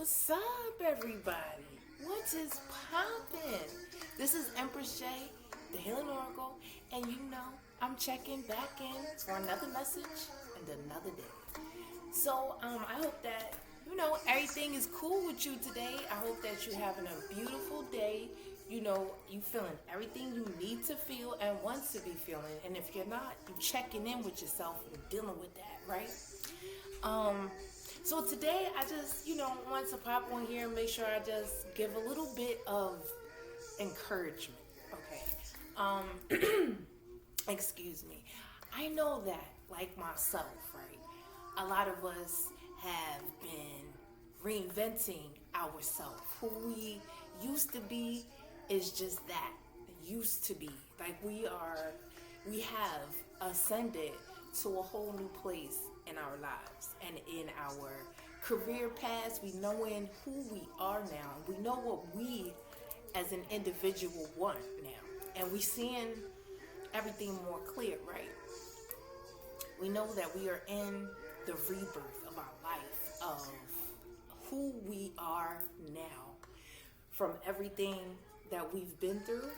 What's up, everybody? What is poppin'? This is Empress J, the Healing Oracle, and I'm checking back in for another message and another day. So, I hope that everything is cool with you today. I hope that you're having a beautiful day. You feeling everything you need to feel and want to be feeling. And if you're not, you checking in with yourself and dealing with that, right? Um, so today I just, want to pop on here and make sure I just give a little bit of encouragement. Okay. Excuse me. I know that, like myself, right? A lot of us have been reinventing ourselves. Who we used to be is just that. Used to be. Like we have ascended to a whole new place in our lives and in our career paths. We knowing who we are now. We know what we as an individual want now. And we seeing everything more clear, right? We know that we are in the rebirth of our life, of who we are now, from everything that we've been through.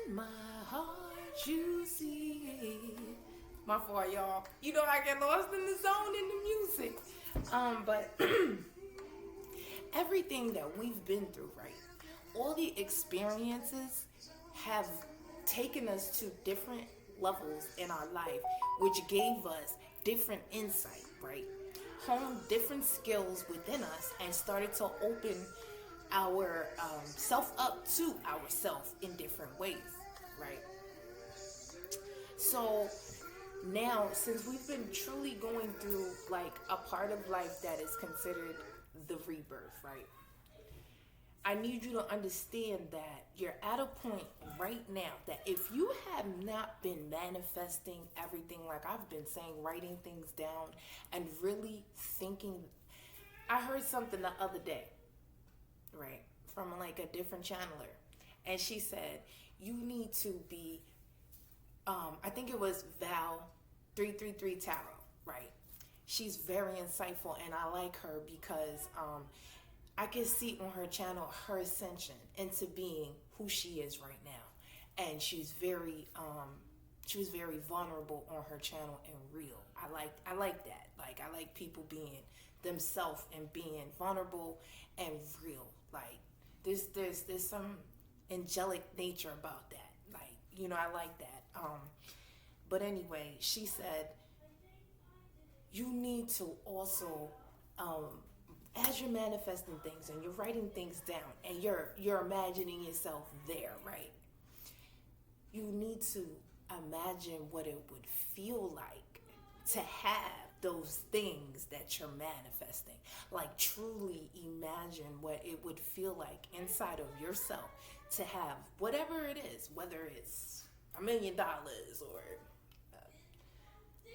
And my heart, you see. My fault, y'all. I get lost in the zone in the music. But everything that we've been through, right? All the experiences have taken us to different levels in our life, which gave us different insight, right? Honed different skills within us and started to open our self up to ourself in different ways, right? So now, since we've been truly going through like a part of life that is considered the rebirth, right? I need you to understand that you're at a point right now that if you have not been manifesting everything, like I've been saying, writing things down and really thinking. I heard something the other day, right, from like a different channeler, and she said you need to be I think it was Val 333 Tarot, right? She's very insightful and I like her because I can see on her channel her ascension into being who she is right now. And she was very vulnerable on her channel and real. I like that. Like I like people being themselves and being vulnerable and real. Like there's some angelic nature about that. Like, I like that. But anyway, she said you need to also as you're manifesting things and you're writing things down and you're imagining yourself there, right? You need to imagine what it would feel like to have those things that you're manifesting. Like truly imagine what it would feel like inside of yourself to have whatever it is, whether it's $1 million or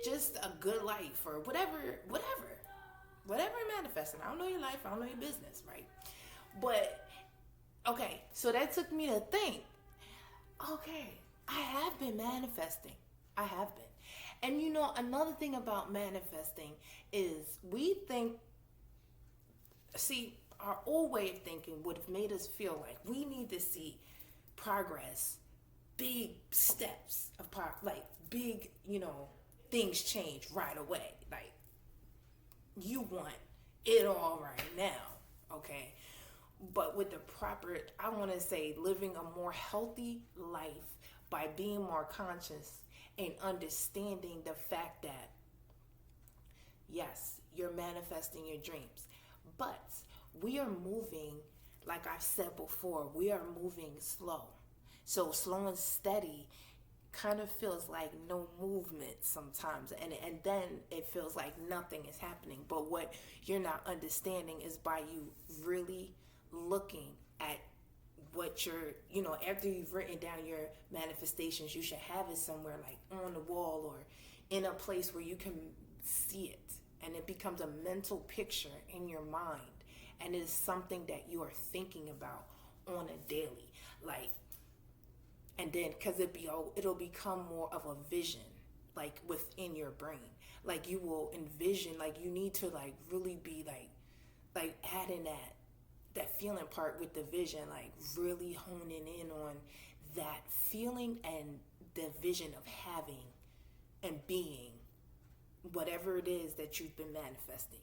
just a good life or whatever you're manifesting. I don't know your life, I don't know your business, right? But okay, so that took me to think, okay, I have been manifesting. I have been. And another thing about manifesting is our old way of thinking would have made us feel like we need to see progress, big steps of like big, things change right away. Like you want it all right now, okay? But with the proper, I want to say, living a more healthy life by being more conscious and understanding the fact that, yes, you're manifesting your dreams, but we are moving, like I've said before, we are moving slow. So slow and steady kind of feels like no movement sometimes, and then it feels like nothing is happening. But what you're not understanding is by you really looking at what after you've written down your manifestations, you should have it somewhere like on the wall or in a place where you can see it, and it becomes a mental picture in your mind, and it is something that you are thinking about on a daily, like. And then, because it'll become more of a vision like within your brain. Like you will envision, like you need to like really be like adding that feeling part with the vision, like really honing in on that feeling and the vision of having and being whatever it is that you've been manifesting.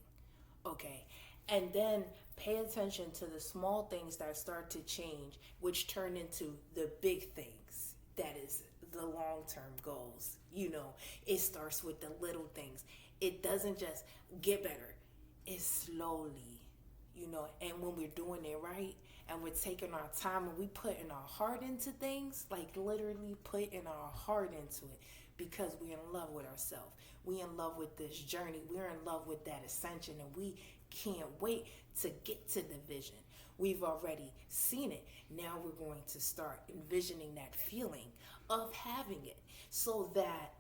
Okay. And then pay attention to the small things that start to change, which turn into the big things. That is the long term goals. You know, it starts with the little things. It doesn't just get better, it's slowly, you know. And when we're doing it right and we're taking our time and we putting our heart into things, like literally putting our heart into it, because we're in love with ourselves. We in love with this journey. We're in love with that ascension, and we can't wait to get to the vision. We've already seen it. Now we're going to start envisioning that feeling of having it, so that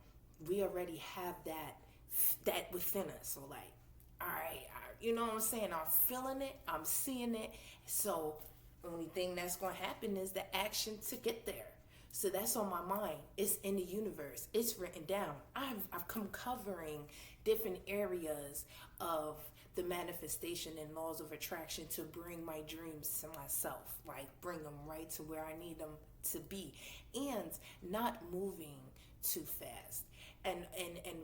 we already have that within us. So like, all right, you know what I'm saying? I'm feeling it. I'm seeing it. So only thing that's going to happen is the action to get there. So that's on my mind. It's in the universe. It's written down. I've come covering different areas of the manifestation and laws of attraction to bring my dreams to myself, like bring them right to where I need them to be, and not moving too fast. And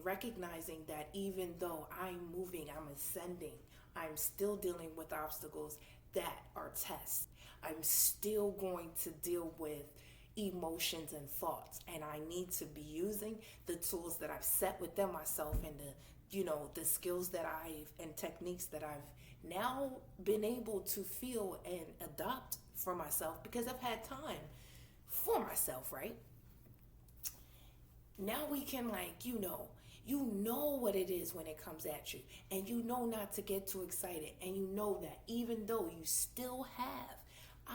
recognizing that even though I'm moving, I'm ascending, I'm still dealing with obstacles that are tests. I'm still going to deal with emotions and thoughts, and I need to be using the tools that I've set within myself, and the skills that I've and techniques that I've now been able to feel and adopt for myself, because I've had time for myself, right? Now we can, like, you know what it is when it comes at you, and you know not to get too excited, and you know that even though you still have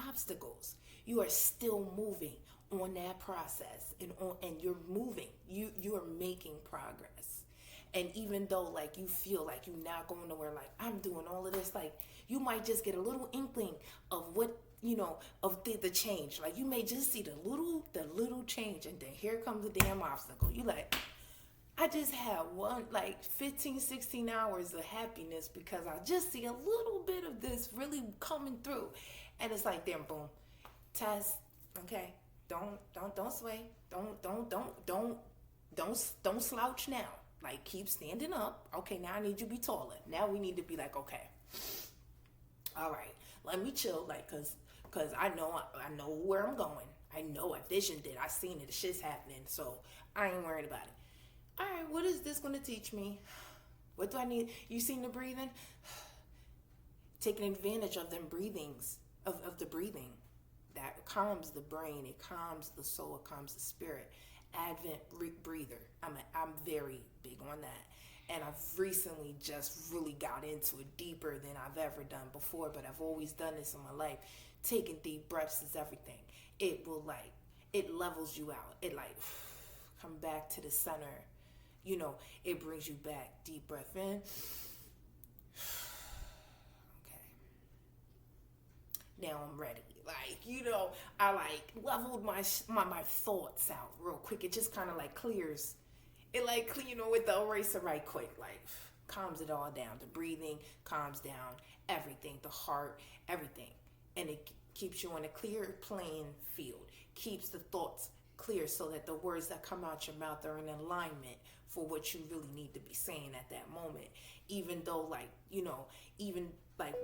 obstacles, you are still moving on that process, and you're moving, you are making progress. And even though like you feel like you're not going nowhere, like I'm doing all of this, like you might just get a little inkling of what, of the change. Like you may just see the little change, and then here comes the damn obstacle. You like, I just had one, like 15, 16 hours of happiness because I just see a little bit of this really coming through. And it's like, then boom, test, okay, don't sway, don't slouch now. Like, keep standing up. Okay, now I need you to be taller. Now we need to be like, okay, all right, let me chill, like, cause I know where I'm going. I know I visioned it. I seen it. The shit's happening. So I ain't worried about it. All right, what is this gonna teach me? What do I need? You seen the breathing? Taking advantage of them breathings, of the breathing. That calms the brain. It calms the soul. It calms the spirit. Advent breather. I'm very big on that. And I've recently just really got into it deeper than I've ever done before, but I've always done this in my life. Taking deep breaths is everything. It will it levels you out. It come back to the center. It brings you back. Deep breath in. Okay. Now I'm ready. I leveled my thoughts out real quick. It just kind of clears it, with the eraser right quick, calms it all down. The breathing calms down everything, the heart, everything. And it keeps you on a clear playing field, keeps the thoughts clear so that the words that come out your mouth are in alignment for what you really need to be saying at that moment. Even though even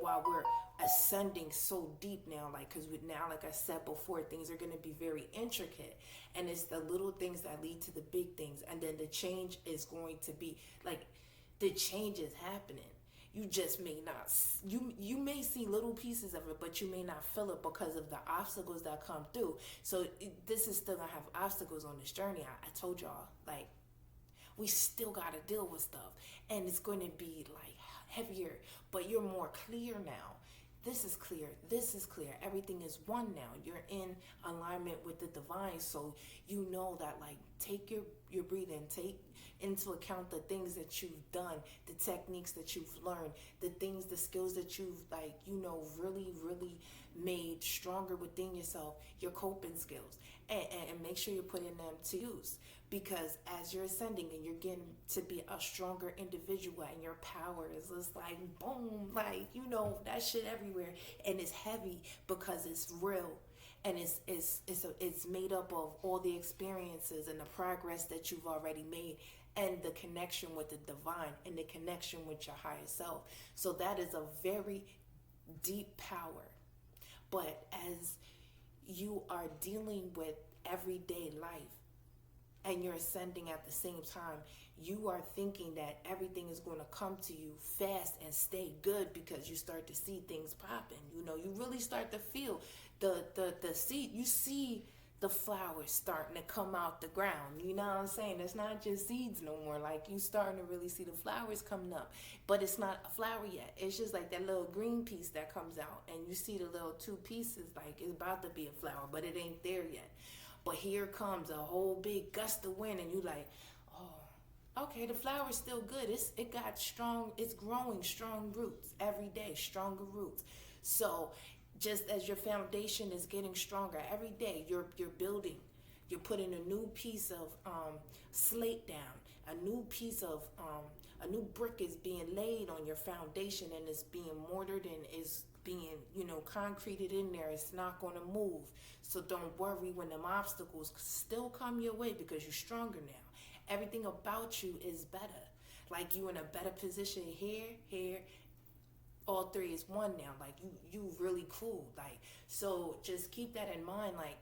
while we're ascending so deep now, because now, like I said before, things are going to be very intricate, and it's the little things that lead to the big things, and then the change is going to be the change is happening. You just may not, you may see little pieces of it, but you may not feel it because of the obstacles that come through. So this is still gonna have obstacles on this journey. I told y'all, we still gotta deal with stuff, and it's going to be heavier, but you're more clear now. This is clear. This is clear. Everything is one now. You're in alignment with the divine. So you know that take your breathing, take into account the things that you've done, the techniques that you've learned, the skills that you've really, really made stronger within yourself, your coping skills, and make sure you're putting them to use. Because as you're ascending and you're getting to be a stronger individual, and your power is just like boom, like that shit everywhere, and it's heavy because it's real, and it's made up of all the experiences and the progress that you've already made, and the connection with the divine, and the connection with your higher self. So that is a very deep power. But as you are dealing with everyday life, and you're ascending at the same time, you are thinking that everything is going to come to you fast and stay good, because you start to see things popping. You really start to feel the seed. You see the flowers starting to come out the ground. You know what I'm saying? It's not just seeds no more. Like, you starting to really see the flowers coming up. But it's not a flower yet. It's just like that little green piece that comes out. And you see the little two pieces, like it's about to be a flower, but it ain't there yet. But here comes a whole big gust of wind, and you like, oh, okay, the flower's still good. It got strong. It's growing strong roots every day, stronger roots. So just as your foundation is getting stronger every day, you're building. You're putting a new piece of slate down. A new piece of a new brick is being laid on your foundation, and it's being mortared, and is being concreted in there. It's not going to move. So don't worry when them obstacles still come your way, because you're stronger now. Everything about you is better. Like, you in a better position here. All three is one now. Like, you really cool. Like, so just keep that in mind. Like,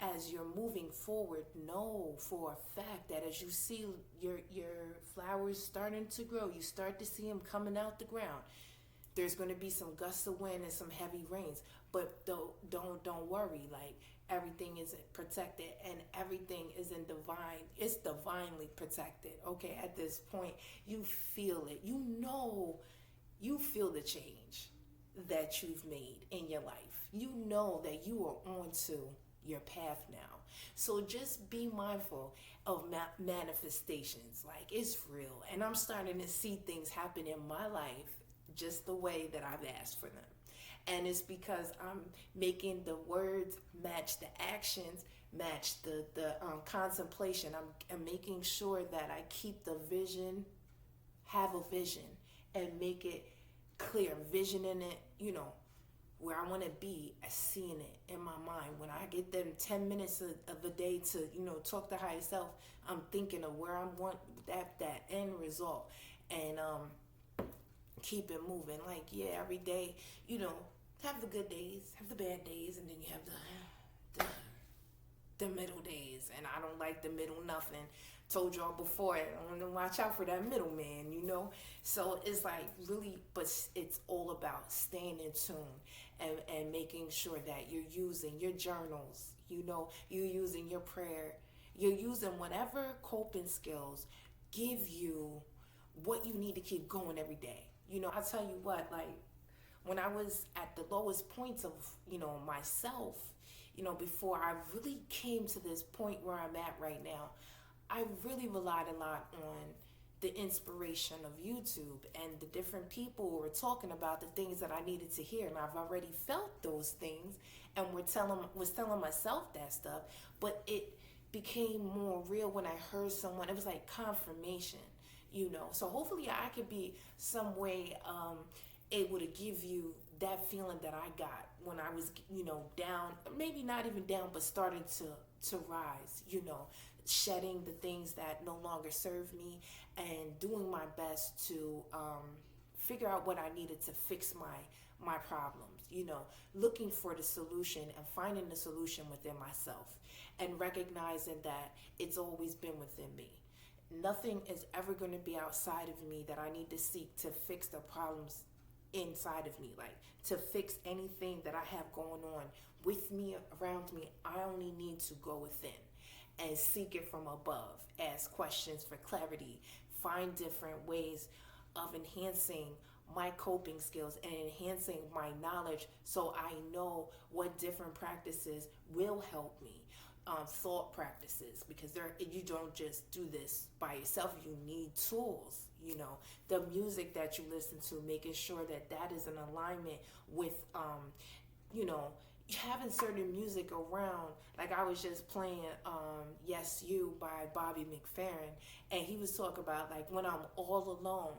as you're moving forward, know for a fact that as you see your flowers starting to grow, you start to see them coming out the ground. There's going to be some gusts of wind and some heavy rains, but don't worry. Like, everything is protected, and everything is in divine. It's divinely protected. Okay, at this point, you feel it. You feel the change that you've made in your life. You know that you are onto your path now. So just be mindful of manifestations. Like, it's real, and I'm starting to see things happen in my life just the way that I've asked for them. And it's because I'm making the words match the actions, match the contemplation. I'm making sure that I keep the vision, have a vision, and make it clear. Vision in it, where I want to be, seeing it in my mind. When I get them 10 minutes of a day to, talk to higher self, I'm thinking of where I want that end result. And keep it moving. Like, yeah, every day, have the good days, have the bad days, and then you have the middle days. And I don't like the middle nothing. Told y'all before, I want to watch out for that middleman, So it's like really, but it's all about staying in tune and making sure that you're using your journals, you're using your prayer, you're using whatever coping skills give you what you need to keep going every day. I'll tell you what, like, when I was at the lowest points of, myself, before I really came to this point where I'm at right now, I really relied a lot on the inspiration of YouTube and the different people who were talking about the things that I needed to hear. And I've already felt those things and was telling myself that stuff, but it became more real when I heard someone. It was like confirmation. So hopefully I could be some way able to give you that feeling that I got when I was, down, maybe not even down, but starting to rise, shedding the things that no longer serve me, and doing my best to figure out what I needed to fix my problems, looking for the solution and finding the solution within myself, and recognizing that it's always been within me. Nothing is ever going to be outside of me that I need to seek to fix the problems inside of me. Like, to fix anything that I have going on with me, around me, I only need to go within and seek it from above. Ask questions for clarity. Find different ways of enhancing my coping skills and enhancing my knowledge, so I know what different practices will help me. Thought practices, because you don't just do this by yourself. You need tools. The music that you listen to, making sure that is in alignment with you know, having certain music around. Like I was just playing Yes You by Bobby McFerrin, and he was talking about like when I'm all alone,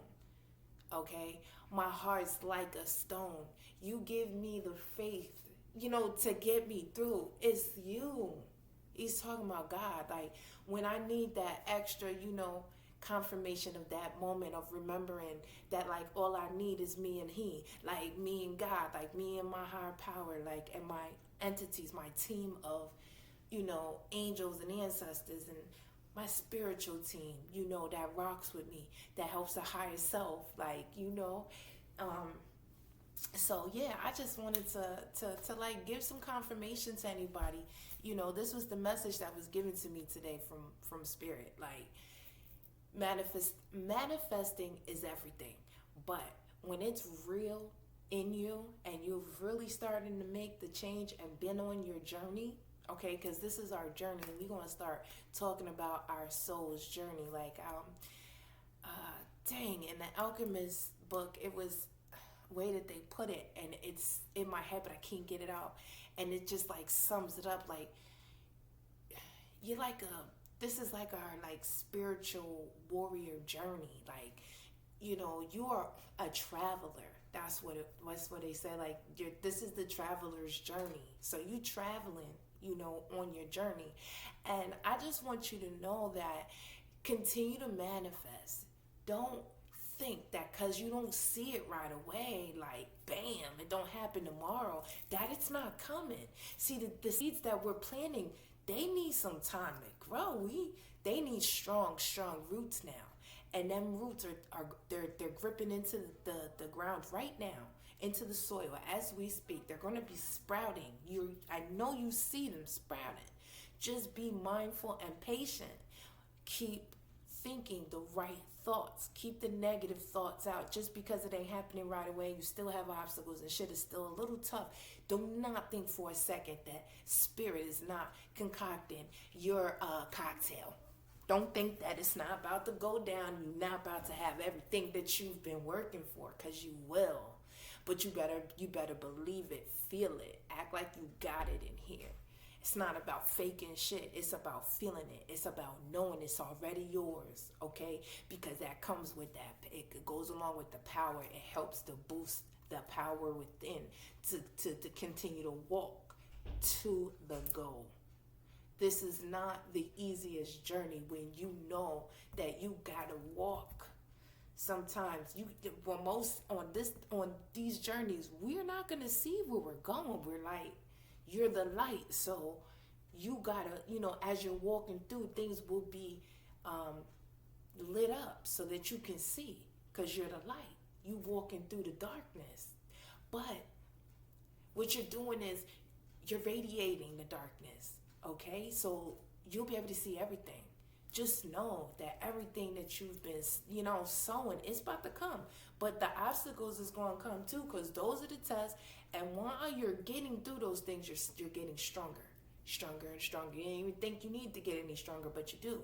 okay, my heart's like a stone. You give me the faith, to get me through. It's you. He's talking about God. Like when I need that extra, confirmation of that moment of remembering that like all I need is me and he, like me and God, like me and my higher power, like and my entities, my team of, angels and ancestors and my spiritual team, that rocks with me, that helps the higher self, like, um, so yeah, I just wanted to like give some confirmation to anybody. This was the message that was given to me today from spirit. Like manifesting is everything, but when it's real in you and you're really starting to make the change and been on your journey, okay, because this is our journey and we're going to start talking about our soul's journey. Like dang, in the Alchemist book, it was way that they put it, and it's in my head but I can't get it out, and it just like sums it up. Like you're like this is like our like spiritual warrior journey. Like you are a traveler. That's what they say. Like this is the traveler's journey, so you traveling on your journey. And I just want you to know that continue to manifest. Don't think that because you don't see it right away, like bam, it don't happen tomorrow, that it's not coming. See, the seeds that we're planting, they need some time to grow. They need strong roots now, and them roots are they're gripping into the ground right now, into the soil as we speak. They're going to be sprouting. I know you see them sprouting. Just be mindful and patient. Keep thinking the right thoughts. Keep the negative thoughts out. Just because it ain't happening right away, you still have obstacles and shit is still a little tough. Do not think for a second that spirit is not concocting your cocktail. Don't think that it's not about to go down. You're not about to have everything that you've been working for, because you will. But you better believe it, feel it, act like you got it in here. It's not about faking shit. It's about feeling it. It's about knowing it's already yours, okay? Because that comes with that. It goes along with the power. It helps to boost the power within to continue to walk to the goal. This is not the easiest journey when you know that you gotta walk. Sometimes most on these journeys, we're not gonna see where we're going. We're like, you're the light, so you gotta, as you're walking through, things will be lit up so that you can see, because you're the light. You walking through the darkness, but what you're doing is you're radiating the darkness, okay? So you'll be able to see everything. Just know that everything that you've been, sowing, it's about to come. But the obstacles is going to come too, because those are the tests. And while you're getting through those things, you're getting stronger and stronger. You didn't even think you need to get any stronger, but you do.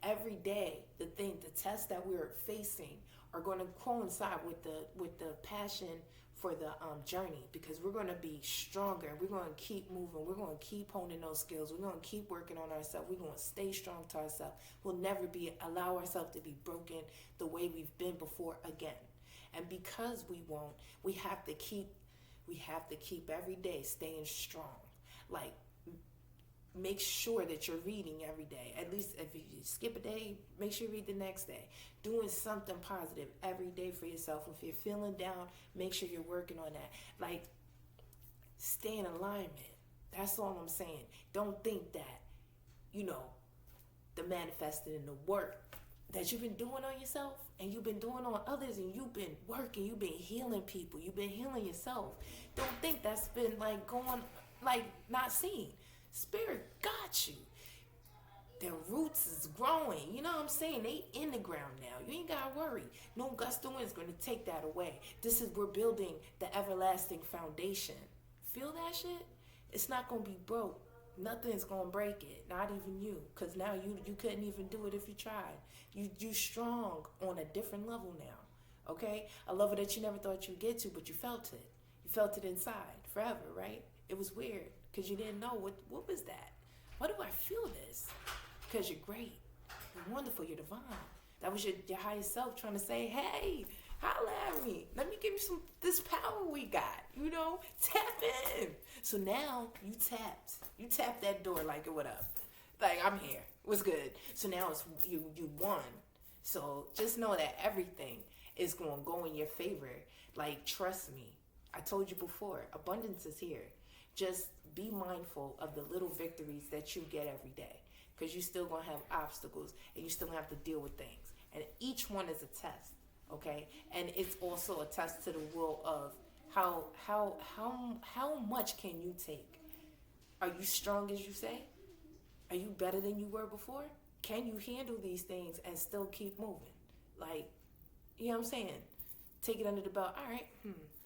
Every day, the tests that we're facing are going to coincide with the passion for the journey, because we're going to be stronger. We're going to keep moving. We're going to keep honing those skills. We're going to keep working on ourselves. We're going to stay strong to ourselves. We'll never allow ourselves to be broken the way we've been before again. And because we won't, we have to keep every day staying strong. Like, make sure that you're reading every day. At least if you skip a day, make sure you read the next day. Doing something positive every day for yourself. If you're feeling down, make sure you're working on that. Like, stay in alignment. That's all I'm saying. Don't think that, the manifesting and the work that you've been doing on yourself and you've been doing on others, and you've been working, you've been healing people, you've been healing yourself. Don't think that's been like going, like, not seen. Spirit got you. Their roots is growing. You know what I'm saying? They in the ground now. You ain't gotta worry. No gust of wind is gonna take that away. We're building the everlasting foundation. Feel that shit? It's not gonna be broke. Nothing's gonna break it. Not even you. Cause now you couldn't even do it if you tried. You strong on a different level now. Okay? A level that you never thought you'd get to, but you felt it. You felt it inside forever, right? It was weird because you didn't know what was that. Why do I feel this? Because you're great, you're wonderful, you're divine. That was your higher self trying to say, hey, holla at me. Let me give you some this power we got. Tap in. So now you tapped. You tapped that door like, what up? Like, I'm here. What's good? So now it's you won. So just know that everything is going to go in your favor. Like, trust me. I told you before, abundance is here. Just be mindful of the little victories that you get every day, because you still going to have obstacles and you still have to deal with things. And each one is a test, okay? And it's also a test to the will of how much can you take? Are you strong as you say? Are you better than you were before? Can you handle these things and still keep moving? Like, you know what I'm saying? Take it under the belt. All right,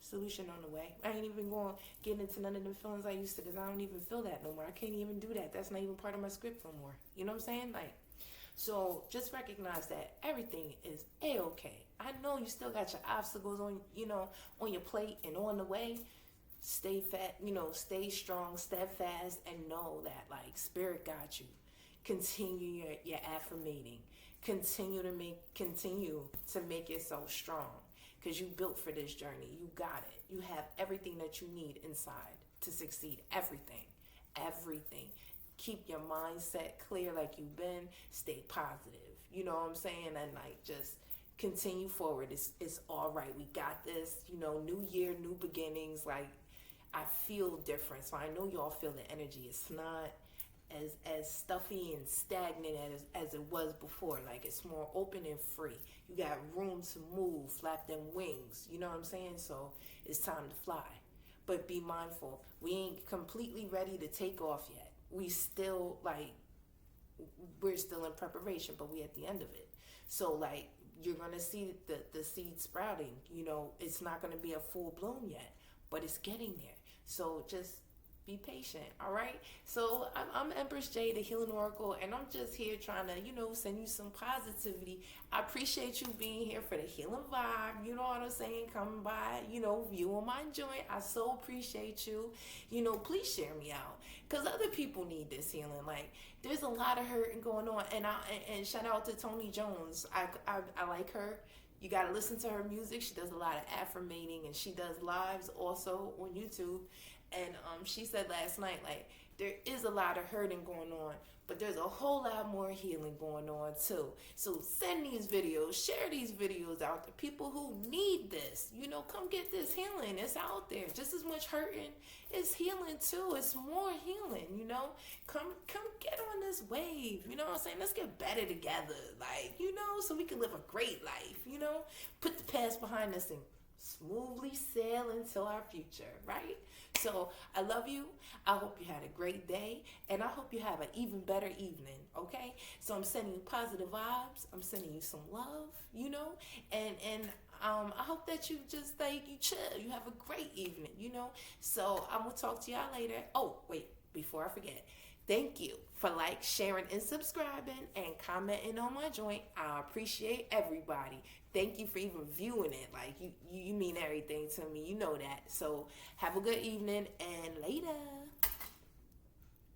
solution on the way. I ain't even going to get into none of the feelings I used to, because I don't even feel that no more. I can't even do that. That's not even part of my script no more. You know what I'm saying? Like, so just recognize that everything is A-okay. I know you still got your obstacles on your plate and on the way. Stay stay strong, steadfast, and know that, like, spirit got you. Continue your affirmating. Continue to make yourself strong, because you built for this journey. You got it. You have everything that you need inside to succeed. Everything. Keep your mindset clear like you've been. Stay positive. You know what I'm saying? And, like, just continue forward. It's all right. We got this. New year, new beginnings. Like, I feel different. So I know y'all feel the energy. It's not as stuffy and stagnant as it was before. Like, it's more open and free. You got room to move, flap them wings. You know what I'm saying? So it's time to fly. But be mindful. We ain't completely ready to take off yet. We're still in preparation, but we at the end of it. So, like, you're going to see the seed sprouting. It's not going to be a full bloom yet, but it's getting there. So just be patient, all right? So I'm Empress J, the Healing Oracle, and I'm just here trying to, send you some positivity. I appreciate you being here for the healing vibe, you know what I'm saying? Coming by, viewing my joint. I so appreciate you. Please share me out, because other people need this healing. Like, there's a lot of hurting going on, and shout out to Tony Jones. I like her. You got to listen to her music. She does a lot of affirmating, and she does lives also on YouTube. And she said last night, like, there is a lot of hurting going on, but there's a whole lot more healing going on too. So send these videos, share these videos out to people who need this. Come get this healing. It's out there. Just as much hurting, it's healing too. It's more healing, Come get on this wave. You know what I'm saying? Let's get better together. Like, so we can live a great life, Put the past behind us and smoothly sail into our future, right? So I love you. I hope you had a great day, and I hope you have an even better evening, okay? So I'm sending you positive vibes. I'm sending you some love, and I hope that you just, like, you chill. You have a great evening, So I'm going to talk to y'all later. Oh, wait, before I forget, thank you for sharing, and subscribing, and commenting on my joint. I appreciate everybody. Thank you for even viewing it. Like, you mean everything to me. You know that. So have a good evening, and later.